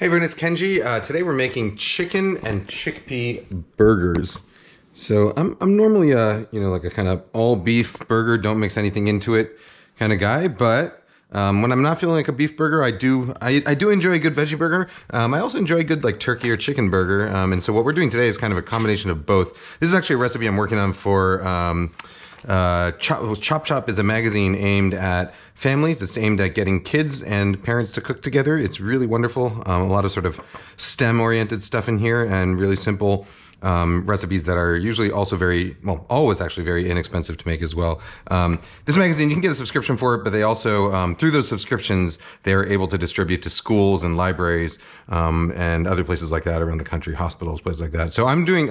Hey everyone, it's Kenji. Today we're making chicken and chickpea burgers. So I'm normally like a kind of all beef burger, don't mix anything into it kind of guy. But when I'm not feeling like a beef burger, I do enjoy a good veggie burger. I also enjoy a good like turkey or chicken burger. And so what we're doing today is kind of a combination of both. This is actually a recipe I'm working on for Chop Chop is a magazine aimed at families. It's aimed at getting kids and parents to cook together. It's really wonderful. A lot of sort of STEM-oriented stuff in here and really simple recipes that are usually also always actually very inexpensive to make as well. This magazine, you can get a subscription for it, but they also, through those subscriptions, they're able to distribute to schools and libraries and other places like that around the country, hospitals, places like that. So I'm doing,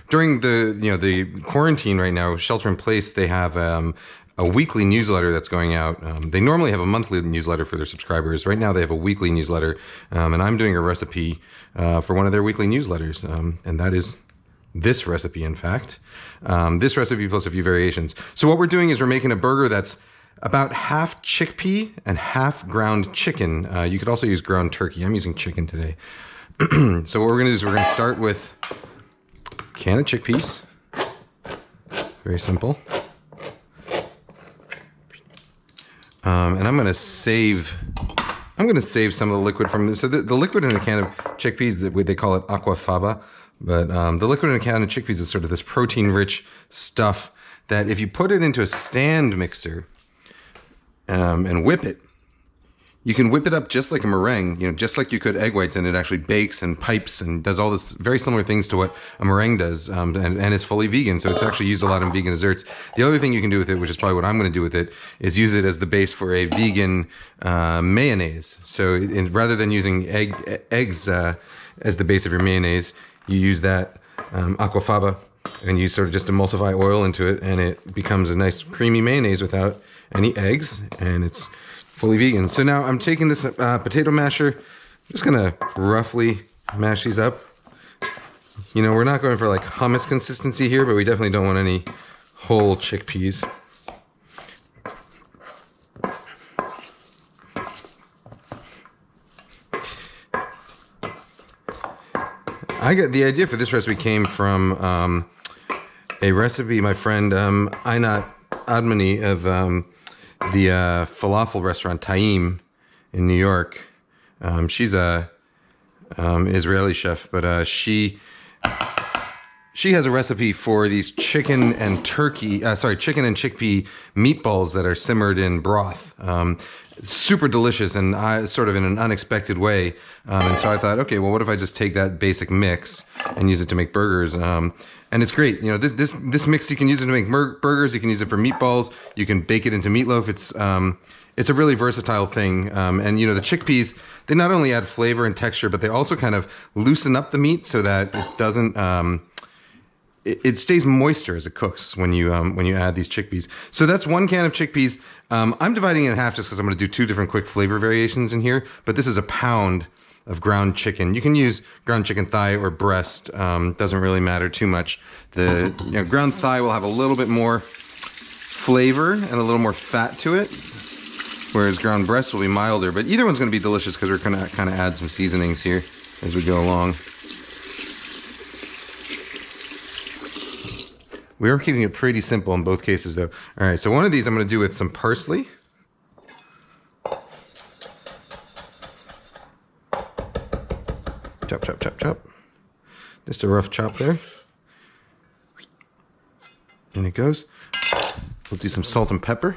during the quarantine right now, shelter in place, they have a weekly newsletter that's going out. They normally have a monthly newsletter for their subscribers. Right now they have a weekly newsletter, and I'm doing a recipe for one of their weekly newsletters, and that is this recipe, in fact. This recipe plus a few variations. So what we're doing is we're making a burger that's about half chickpea and half ground chicken. You could also use ground turkey. I'm using chicken today. So what we're gonna do is we're gonna start with a can of chickpeas. Very simple. And I'm gonna save some of the liquid from this. So the liquid in a can of chickpeas, they call it aquafaba. But the liquid in a can of chickpeas is sort of this protein-rich stuff that if you put it into a stand mixer and whip it, you can whip it up just like a meringue, just like you could egg whites, and it actually bakes and pipes and does all this very similar things to what a meringue does, and is fully vegan. So it's actually used a lot in vegan desserts. The other thing you can do with it, which is probably what I'm going to do with it, is use it as the base for a vegan mayonnaise. So rather than using eggs as the base of your mayonnaise, you use that aquafaba and you sort of just emulsify oil into it, and it becomes a nice creamy mayonnaise without any eggs, and it's fully vegan. So now I'm taking this potato masher, just gonna roughly mash these up. We're not going for like hummus consistency here, but we definitely don't want any whole chickpeas. The idea for this recipe came from a recipe my friend Einat Admani of the falafel restaurant Taim in New York. She's a Israeli chef, but she has a recipe for these chicken and chickpea meatballs that are simmered in broth. Super delicious and sort of in an unexpected way. And so I thought, okay, well, what if I just take that basic mix and use it to make burgers? And it's great. This mix, you can use it to make burgers. You can use it for meatballs. You can bake it into meatloaf. It's a really versatile thing. And the chickpeas, they not only add flavor and texture, but they also kind of loosen up the meat so that it doesn't, it stays moister as it cooks when you add these chickpeas. So that's one can of chickpeas. I'm dividing it in half just because I'm going to do two different quick flavor variations in here. But this is a pound of ground chicken. You can use ground chicken thigh or breast. Doesn't really matter too much. The ground thigh will have a little bit more flavor and a little more fat to it, whereas ground breast will be milder. But either one's going to be delicious because we're going to kind of add some seasonings here as we go along. We are keeping it pretty simple in both cases, though. All right, so one of these I'm going to do with some parsley. Chop, chop, chop, chop. Just a rough chop there. In it goes. We'll do some salt and pepper.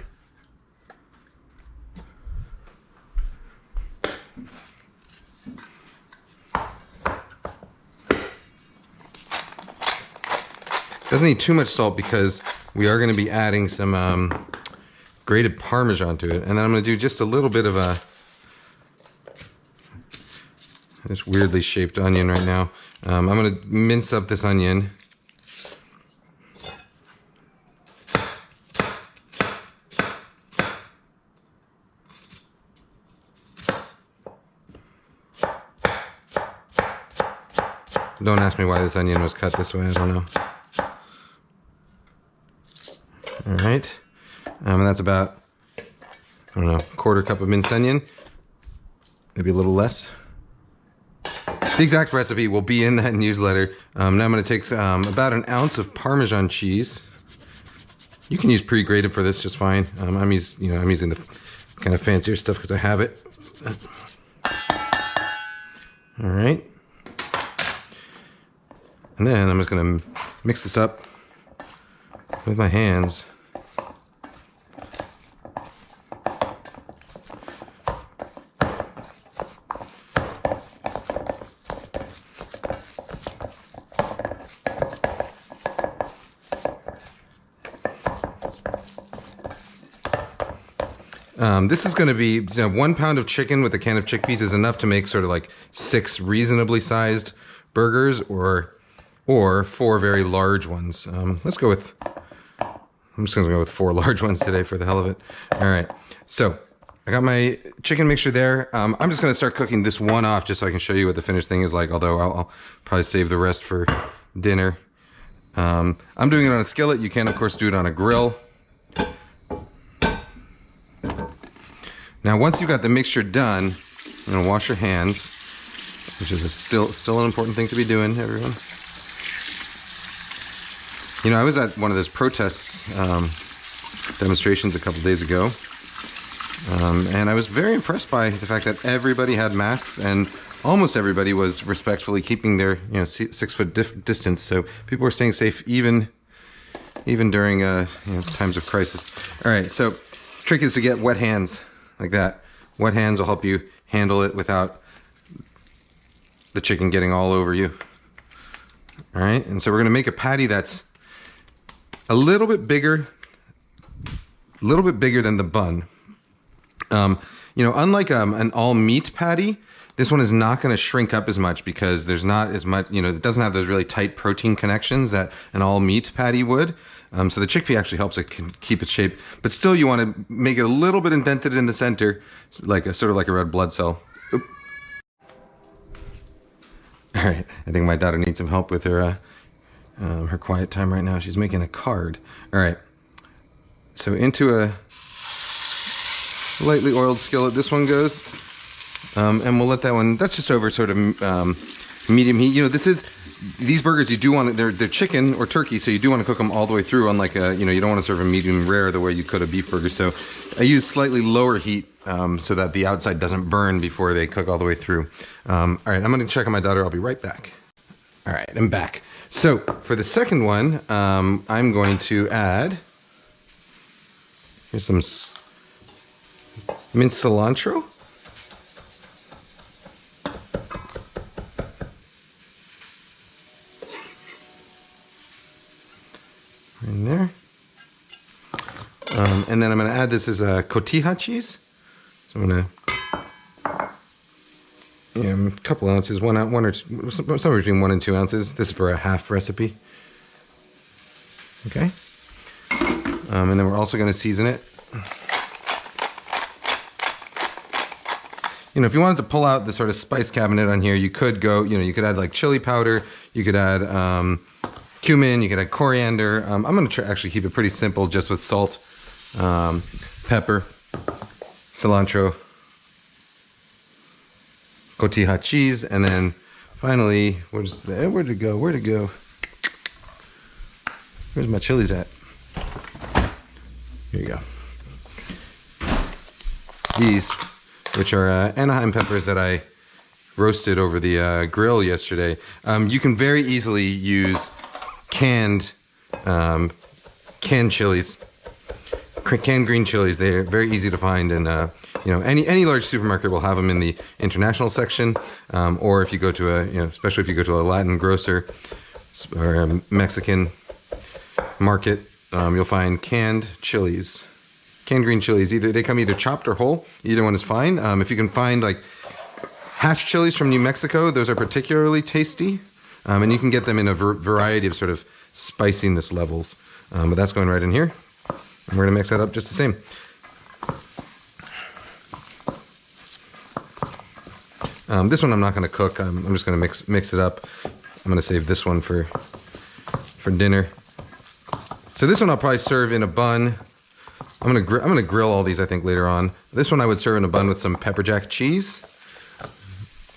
Doesn't need too much salt because we are going to be adding some grated Parmesan to it. And then I'm going to do just a little bit of this weirdly shaped onion right now. I'm going to mince up this onion. Don't ask me why this onion was cut this way, I don't know. All right, and that's about, I don't know, 1/4 cup of minced onion, maybe a little less. The exact recipe will be in that newsletter. Now I'm going to take about an ounce of Parmesan cheese. You can use pre-grated for this just fine. I'm using the kind of fancier stuff because I have it. All right. And then I'm just going to mix this up with my hands. This is going to be 1 pound of chicken with a can of chickpeas is enough to make sort of like 6 reasonably sized burgers or 4 very large ones. I'm just going to go with 4 large ones today for the hell of it. All right. So I got my chicken mixture there. I'm just going to start cooking this one off just so I can show you what the finished thing is like, although I'll probably save the rest for dinner. I'm doing it on a skillet. You can, of course, do it on a grill. Now, once you've got the mixture done, you're gonna wash your hands, which is still an important thing to be doing, everyone. You know, I was at one of those protests demonstrations a couple days ago, and I was very impressed by the fact that everybody had masks and almost everybody was respectfully keeping their 6-foot distance. So people were staying safe even during times of crisis. All right, so trick is to get wet hands. Like that. Wet hands will help you handle it without the chicken getting all over you. All right, and so we're going to make a patty that's a little bit bigger than the bun. Unlike an all meat patty, this one is not going to shrink up as much because there's not as much, it doesn't have those really tight protein connections that an all meat patty would. So the chickpea actually helps it keep its shape, but still you want to make it a little bit indented in the center, sort of like a red blood cell. Oop. All right, I think my daughter needs some help with her quiet time right now. She's making a card. All right, so into a lightly oiled skillet this one goes, and we'll let that one. That's just over sort of medium heat. These burgers, you do want to, they're chicken or turkey, so you do want to cook them all the way through, unlike you don't want to serve a medium rare the way you could a beef burger. So I use slightly lower heat so that the outside doesn't burn before they cook all the way through. All right, I'm going to check on my daughter. I'll be right back. All right, I'm back. So for the second one, I'm going to add, here's some minced cilantro. In there. And then I'm going to add this as a cotija cheese. So I'm going to, a couple ounces, one or two, somewhere between 1 and 2 ounces. This is for a half recipe. Okay. And then we're also going to season it. If you wanted to pull out the sort of spice cabinet on here, you could go, you could add like chili powder, you could add cumin, you could add coriander. I'm going to actually keep it pretty simple, just with salt, pepper, cilantro, cotija cheese, and then finally, where'd it go? Where's my chilies at? Here you go. These, which are Anaheim peppers that I roasted over the grill yesterday. You can very easily use canned chilies, canned green chilies. They're very easy to find, and any large supermarket will have them in the international section, or if you go to especially if you go to a Latin grocer or a Mexican market, you'll find canned chilies, canned green chilies. They come either chopped or whole. Either one is fine. If you can find like hatch chilies from New Mexico, those are particularly tasty. And you can get them in a variety of sort of spiciness levels. But that's going right in here. And we're going to mix that up just the same. This one I'm not going to cook. I'm just going to mix it up. I'm going to save this one for dinner. So this one I'll probably serve in a bun. I'm going to grill all these, I think, later on. This one I would serve in a bun with some pepper jack cheese.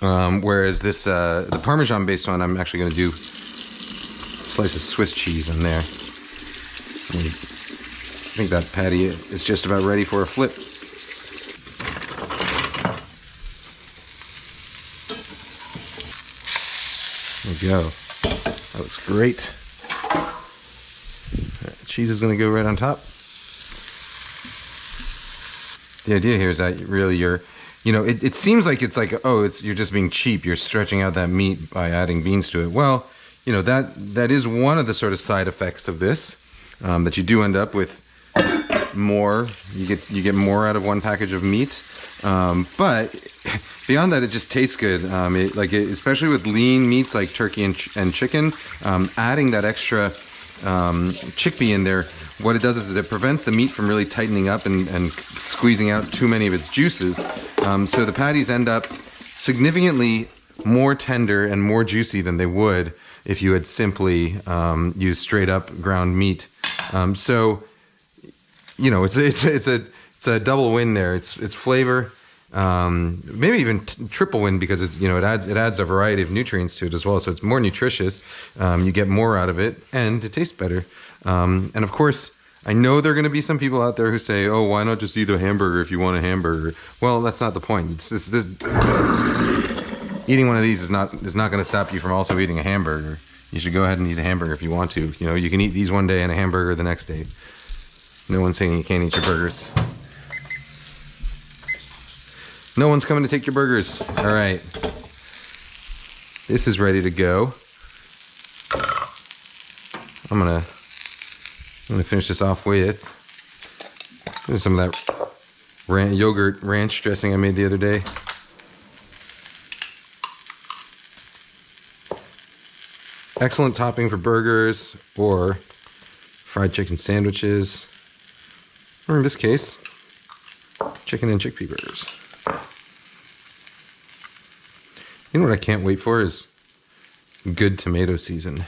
Whereas this, the Parmesan-based one, I'm actually going to do a slice of Swiss cheese in there. I think that patty is just about ready for a flip. There we go. That looks great. Cheese is going to go right on top. The idea here is that really it seems like it's like, oh, you're just being cheap. You're stretching out that meat by adding beans to it. Well, that is one of the sort of side effects of this, that you do end up with more. You get more out of one package of meat. But beyond that, it just tastes good. Especially with lean meats like turkey and chicken, adding that extra chickpea in there, what it does is it prevents the meat from really tightening up and squeezing out too many of its juices. So the patties end up significantly more tender and more juicy than they would if you had simply used straight up ground meat. It's a double win there. It's flavor, maybe even triple win, because it adds a variety of nutrients to it as well. So it's more nutritious. You get more out of it, and it tastes better. And of course, I know there are going to be some people out there who say, "Oh, why not just eat a hamburger if you want a hamburger?" Well, that's not the point. Eating one of these is not going to stop you from also eating a hamburger. You should go ahead and eat a hamburger if you want to. You can eat these one day and a hamburger the next day. No one's saying you can't eat your burgers. No one's coming to take your burgers. All right. This is ready to go. I'm gonna finish this off with some of that yogurt ranch dressing I made the other day. Excellent topping for burgers or fried chicken sandwiches, or in this case, chicken and chickpea burgers. You know what I can't wait for is good tomato season.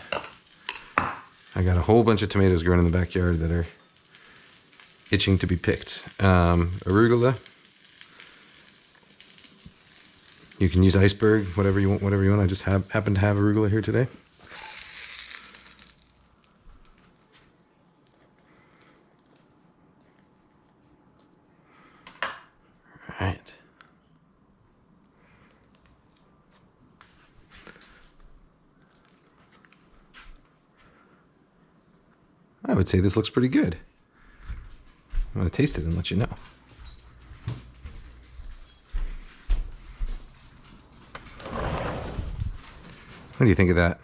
I got a whole bunch of tomatoes growing in the backyard that are itching to be picked. Arugula. You can use iceberg, whatever you want. I just happen to have arugula here today. All right. I would say this looks pretty good. I'm going to taste it and let you know. What do you think of that?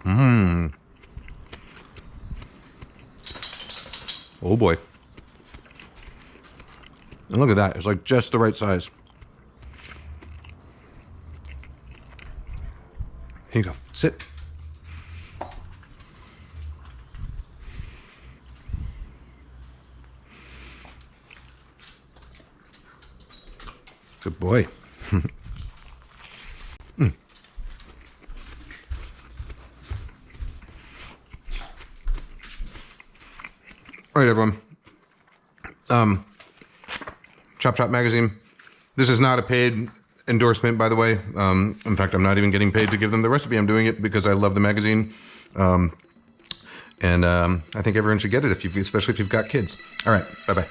Mmm. Oh boy. And look at that. It's like just the right size. Here you go. Sit. Good boy. Mm. All right, everyone. Chop Chop Magazine. This is not a paid endorsement, by the way. In fact, I'm not even getting paid to give them the recipe. I'm doing it because I love the magazine. And I think everyone should get it, especially if you've got kids. All right. Bye-bye.